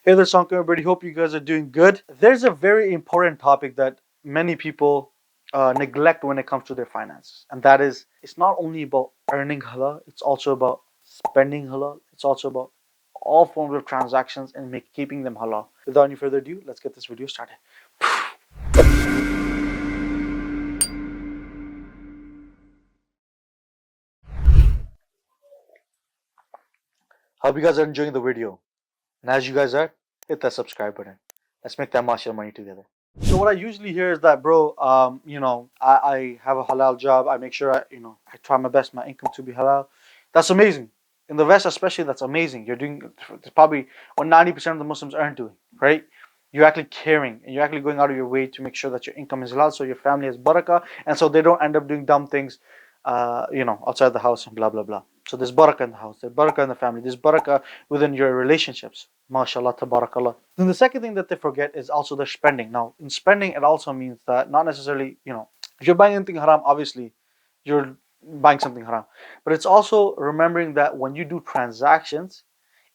Hey there, Sanko, everybody. Hope you guys are doing good. There's a very important topic that many people neglect when it comes to their finances, and that is it's not only about earning halal, it's also about spending halal, it's also about all forms of transactions and keeping them halal. Without any further ado, let's get this video started. Hope you guys are enjoying the video. And as you guys are, hit that subscribe button. Let's make that Mashallah money together. So what I usually hear is that, bro, I have a halal job. I make sure I try my best my income to be halal. That's amazing. In the West, especially, that's amazing. You're doing it's probably what 90% of the Muslims aren't doing, right? You're actually caring and you're actually going out of your way to make sure that your income is halal, so your family has barakah, and so they don't end up doing dumb things, outside the house and blah blah blah. So there's barakah in the house, there's barakah in the family, there's barakah within your relationships. Mashallah, tabarakallah. Then the second thing that they forget is also the spending. Now, in spending, it also means that not necessarily, if you're buying anything haram, obviously you're buying something haram. But it's also remembering that when you do transactions,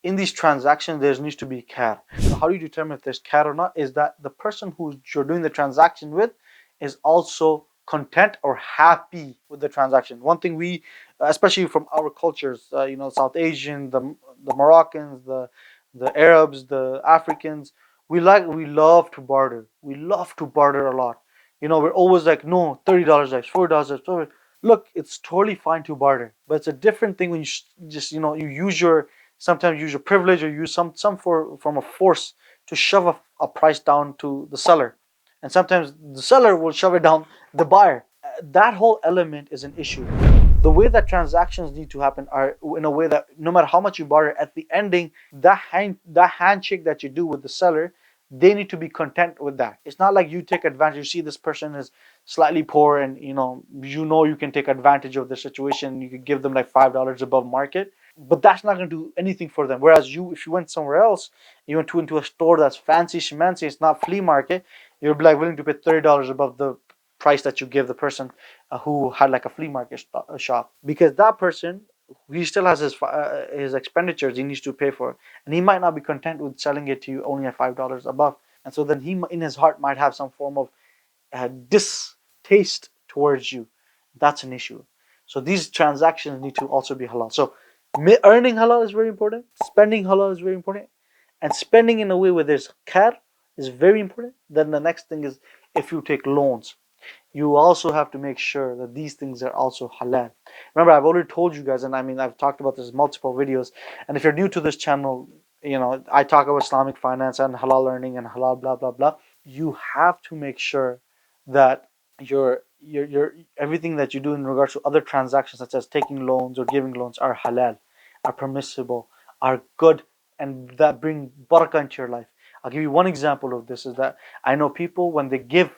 in these transactions, there needs to be care. So how do you determine if there's care or not? Is that the person who you're doing the transaction with is also content or happy with the transaction. One thing we, especially from our cultures, South Asian, the Moroccans, the Arabs, the Africans, we love to barter. We love to barter a lot. We're always like, no, $30 less, $4 less. Look, it's totally fine to barter, but it's a different thing when you just you use your sometimes use your privilege or use some from a force to shove a price down to the seller, and sometimes the seller will shove it down the buyer. That whole element is an issue. The way that transactions need to happen are in a way that no matter how much you barter, at the ending, that handshake that you do with the seller, they need to be content with that. It's not like you take advantage. You see this person is slightly poor, and you can take advantage of the situation. You could give them like $5 above market, but that's not going to do anything for them. Whereas if you went somewhere else, you went into a store that's fancy schmancy, it's not flea market, you're like willing to pay $30 above the price that you give the person who had like a flea market shop, because that person, he still has his expenditures he needs to pay for, and he might not be content with selling it to you only at $5 above, and so then he in his heart might have some form of distaste towards you. That's an issue. So these transactions need to also be halal. So earning halal is very important, spending halal is very important, and spending in a way where there's care is very important. Then the next thing is, if you take loans, you also have to make sure that these things are also halal. Remember, I've already told you guys, and I mean, I've talked about this in multiple videos. And if you're new to this channel, I talk about Islamic finance and halal learning and halal blah blah blah. You have to make sure that your everything that you do in regards to other transactions, such as taking loans or giving loans, are halal, are permissible, are good, and that bring barakah into your life. I'll give you one example of this. Is that I know people, when they give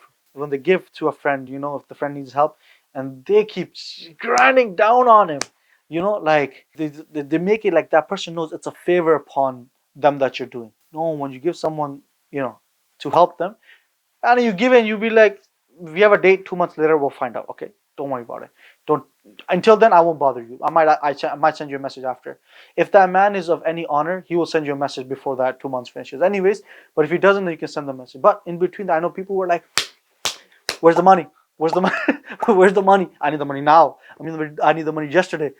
to a friend, if the friend needs help, and they keep grinding down on him, like they make it like that person knows it's a favor upon them that you're doing. No, when you give someone, to help them, and you give it, and you be like, we have a date 2 months later, we'll find out. Okay, don't worry about it. Don't Until then, I won't bother you. I might send you a message after. If that man is of any honor, he will send you a message before that 2 months finishes anyways. But if he doesn't, then you can send the message. But in between that, I know people were like, where's the money? Where's the money? Where's the money? I need the money now. I need the money yesterday.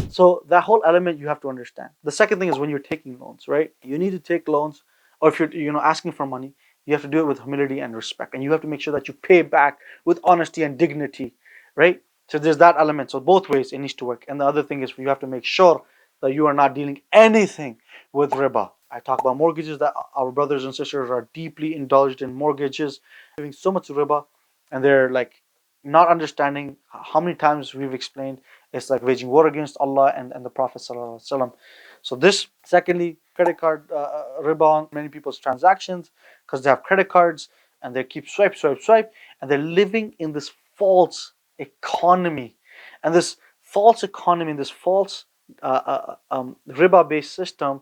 So that whole element you have to understand. The second thing is, when you're taking loans, right? You need to take loans, or if you're asking for money, you have to do it with humility and respect, and you have to make sure that you pay back with honesty and dignity, right? So there's that element. So both ways it needs to work. And the other thing is, you have to make sure that you are not dealing anything with riba. I talk about mortgages, that our brothers and sisters are deeply indulged in mortgages, giving so much riba, and they're like not understanding how many times we've explained it's like waging war against Allah and the Prophet Sallallahu Alaihi Wasallam. So this, secondly, credit card riba on many people's transactions, because they have credit cards and they keep swipe, and they're living in this false economy, and this false economy, this false riba-based system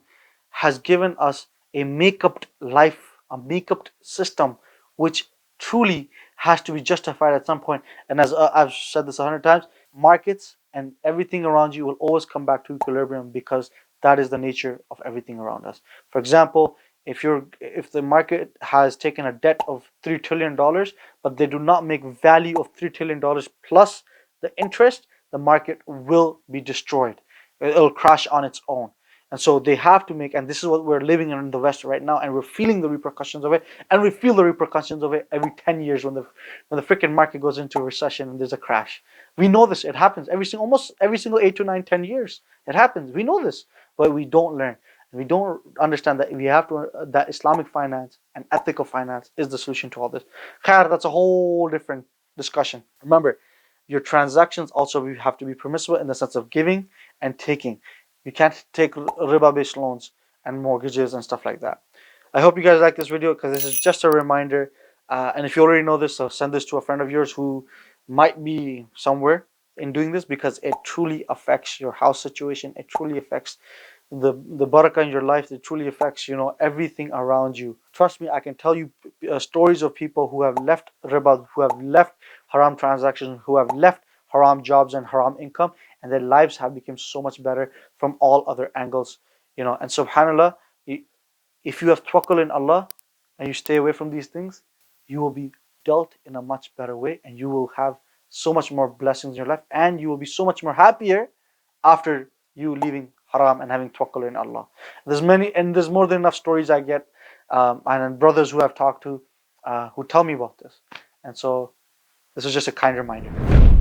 has given us a make-up life, a make-up system, which truly has to be justified at some point. And as I've said this 100 times, markets and everything around you will always come back to equilibrium, because that is the nature of everything around us. For example, if the market has taken a debt of $3 trillion, but they do not make value of $3 trillion plus the interest, the market will be destroyed. It'll crash on its own. And so they have to make, and this is what we're living in the West right now, and we're feeling the repercussions of it, and we feel the repercussions of it every 10 years when the freaking market goes into a recession and there's a crash. We know this. It happens almost every single 8 to 9, 10 years. It happens. We know this, but we don't learn. We don't understand that we have to that Islamic finance and ethical finance is the solution to all this. Khair, that's a whole different discussion. Remember, your transactions also have to be permissible in the sense of giving and taking. You can't take riba-based loans and mortgages and stuff like that. I hope you guys like this video because this is just a reminder. And if you already know this, so send this to a friend of yours who might be somewhere in doing this, because it truly affects your house situation. It truly affects the barakah in your life. It truly affects, everything around you. Trust me, I can tell you stories of people who have left riba, who have left haram transactions, who have left haram jobs and haram income, and their lives have become so much better from all other angles. And subhanallah, if you have tawakkul in Allah and you stay away from these things, you will be dealt in a much better way, and you will have so much more blessings in your life, and you will be so much more happier after you leaving haram and having tawakkul in Allah. There's more than enough stories I get, and brothers who I've talked to, who tell me about this. And so this is just a kind reminder.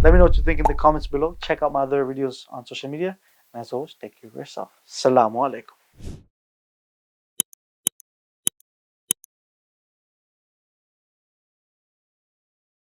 Let me know what you think in the comments below. Check out my other videos on social media. And as always, take care of yourself. Assalamu alaikum.